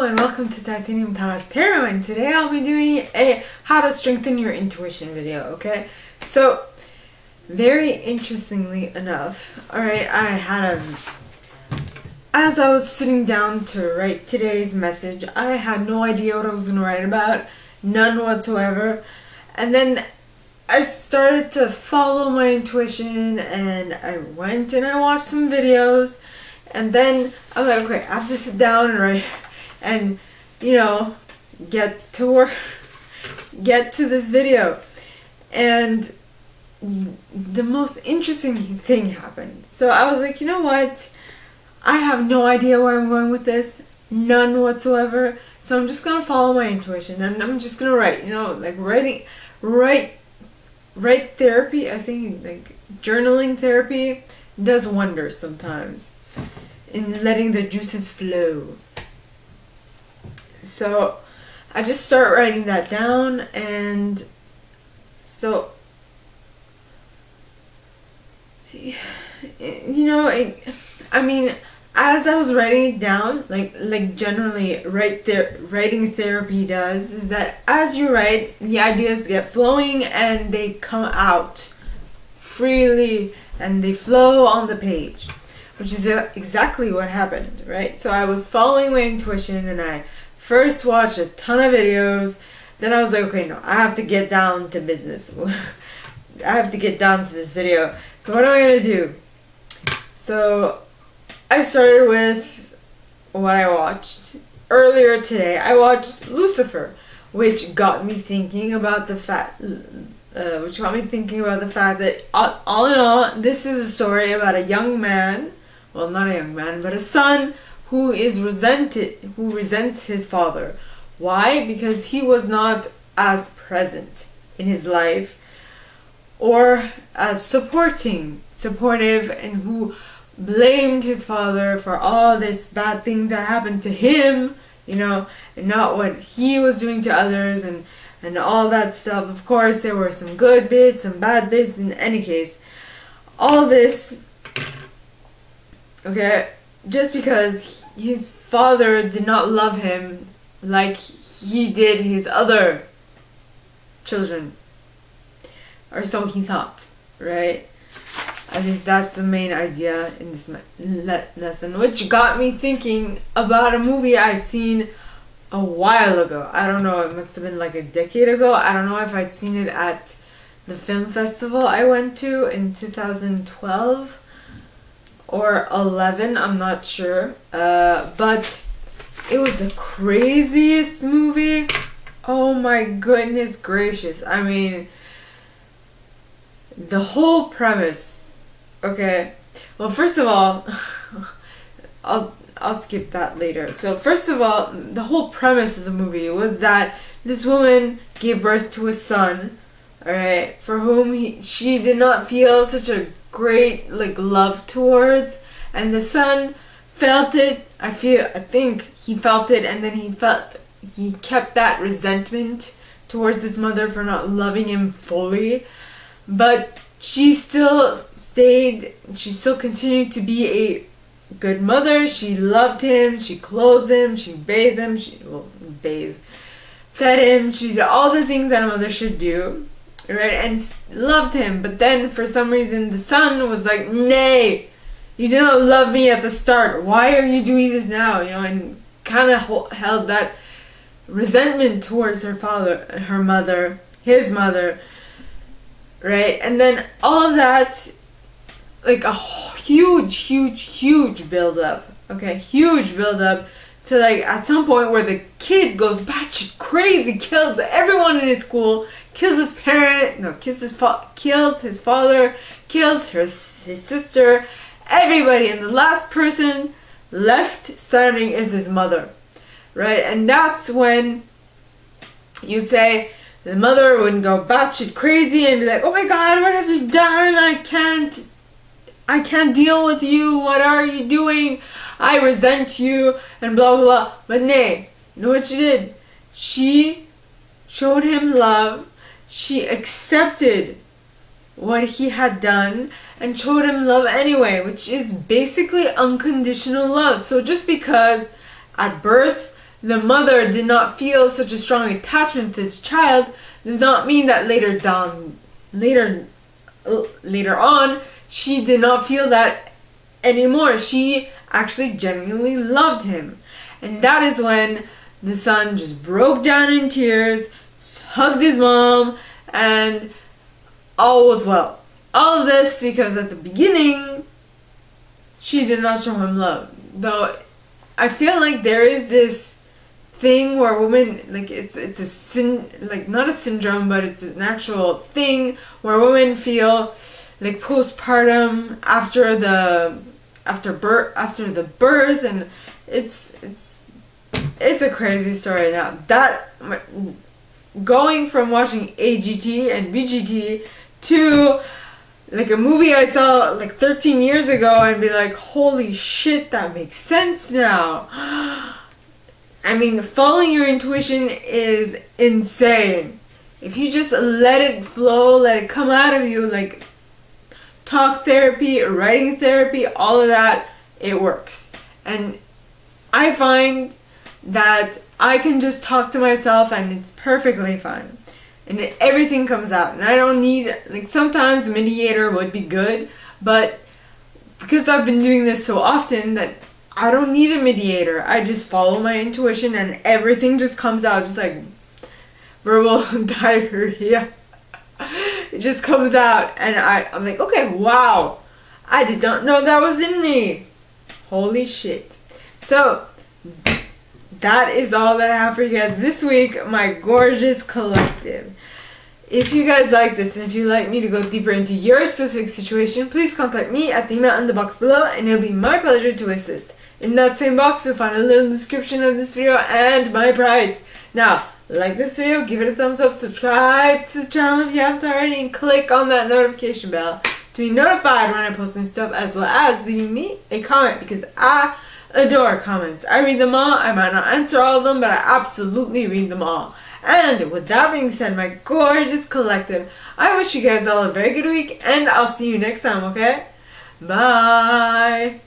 Hello and welcome to Titanium Towers Tarot, and today I'll be doing a how to strengthen your intuition video, okay? So, very interestingly enough, alright, as I was sitting down to write today's message, I had no idea what I was going to write about, none whatsoever, and then I started to follow my intuition, and I went and I watched some videos, and then I was like, okay, I have to sit down and write, and, you know, get to this video. And the most interesting thing happened. So I was like, you know what? I have no idea where I'm going with this. None whatsoever. So I'm just going to follow my intuition, and I'm just going to write, you know, like write therapy. I think like journaling therapy does wonders sometimes in letting the juices flow. So I just start writing that down, and so you know, I mean, as I was writing it down, like generally writing therapy does is that as you write, the ideas get flowing and they come out freely and they flow on the page, which is exactly what happened, right? So I was following my intuition, and I first watched a ton of videos. Then I was like, okay, no, I have to get down to business. I have to get down to this video. So what am I going to do? So I started with what I watched earlier today. I watched Lucifer, which got me thinking about the fact that all in all, this is a story about a young man, well, not a young man, but a son who resents his father. Why? Because he was not as present in his life or as supportive, and who blamed his father for all this bad things that happened to him, you know, and not what he was doing to others, and all that stuff. Of course, there were some good bits, some bad bits. In any case, all this, okay, just because his father did not love him like he did his other children, or so he thought, right? At least that's the main idea in this lesson, which got me thinking about a movie I seen a while ago. I don't know, it must have been like a decade ago. I don't know if I'd seen it at the film festival I went to in 2012 or 11, I'm not sure, but it was the craziest movie. Oh my goodness gracious. I mean, the whole premise, okay, well, first of all, I'll skip that later. So first of all, the whole premise of the movie was that this woman gave birth to a son, alright, for whom she did not feel such a great love towards, and the son felt it. I think he felt it, and then he kept that resentment towards his mother for not loving him fully, but she still continued to be a good mother. She loved him, she clothed him, she bathed him, fed him, she did all the things that a mother should do, right, and loved him. But then for some reason the son was like, nay, you didn't love me at the start, why are you doing this now, you know, and kind of held that resentment towards her father, her mother, his mother, right? And then all of that, like a huge build up, okay, huge build up to like at some point where the kid goes batshit crazy, kills everyone in his school, kills his parent, kills his father, kills his sister, everybody, and the last person left standing is his mother, right? And that's when you'd say the mother would go batshit crazy and be like, oh my god, what have you done? I can't deal with you, what are you doing? I resent you, and blah blah blah. But nay, you know what she did? She showed him love. She accepted what he had done and showed him love anyway, which is basically unconditional love. So just because at birth the mother did not feel such a strong attachment to the child does not mean that later on she did not feel that anymore. She actually genuinely loved him. And that is when the son just broke down in tears, hugged his mom, and all was well. All of this because at the beginning she did not show him love. Though I feel like there is this thing where women, like it's a like not a syndrome, but it's an actual thing where women feel like postpartum after the birth, and it's a crazy story. Now that going from watching AGT and BGT to like a movie I saw like 13 years ago and be like, holy shit, that makes sense now. I mean, following your intuition is insane. If you just let it flow, let it come out of you, like talk therapy, writing therapy, all of that, it works. And I find that I can just talk to myself and it's perfectly fine. And everything comes out. And I don't need, like sometimes a mediator would be good, but because I've been doing this so often that I don't need a mediator. I just follow my intuition and everything just comes out, just like verbal diarrhea. It just comes out and I'm like, okay, wow, I did not know that was in me. Holy shit. So that is all that I have for you guys this week, my gorgeous collective. If you guys like this and if you'd like me to go deeper into your specific situation, please contact me at the email in the box below and it'll be my pleasure to assist. In that same box you'll find a little description of this video and my price. Now, like this video, give it a thumbs up, subscribe to the channel if you haven't already, and click on that notification bell to be notified when I post new stuff, as well as leaving me a comment because I adore comments. I read them all. I might not answer all of them, but I absolutely read them all. And with that being said, my gorgeous collective, I wish you guys all a very good week, and I'll see you next time, okay? Bye!